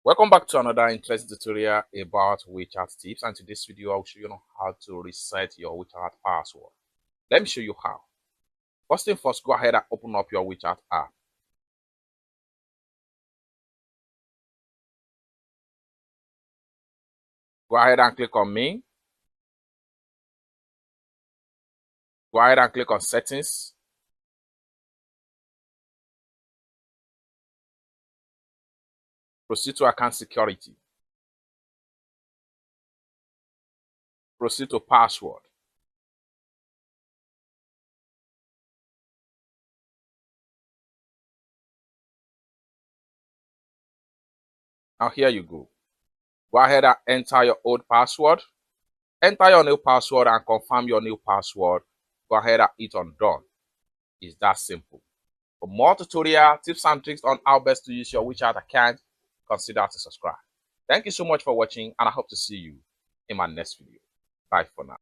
Welcome back to another interesting tutorial about WeChat tips, and in this video I'll show you how to reset your WeChat password. Let me show you how. First thing first, go ahead and open up your WeChat app. Go ahead and click on me. Go ahead and click on settings. Proceed to account security. Proceed to password. Now here you go. Go ahead and enter your old password. Enter your new password and confirm your new password. Go ahead and hit on done. It's that simple. For more tutorial tips and tricks on how best to use your WeChat account, consider to subscribe. Thank you so much for watching, and I hope to see you in my next video. Bye for now.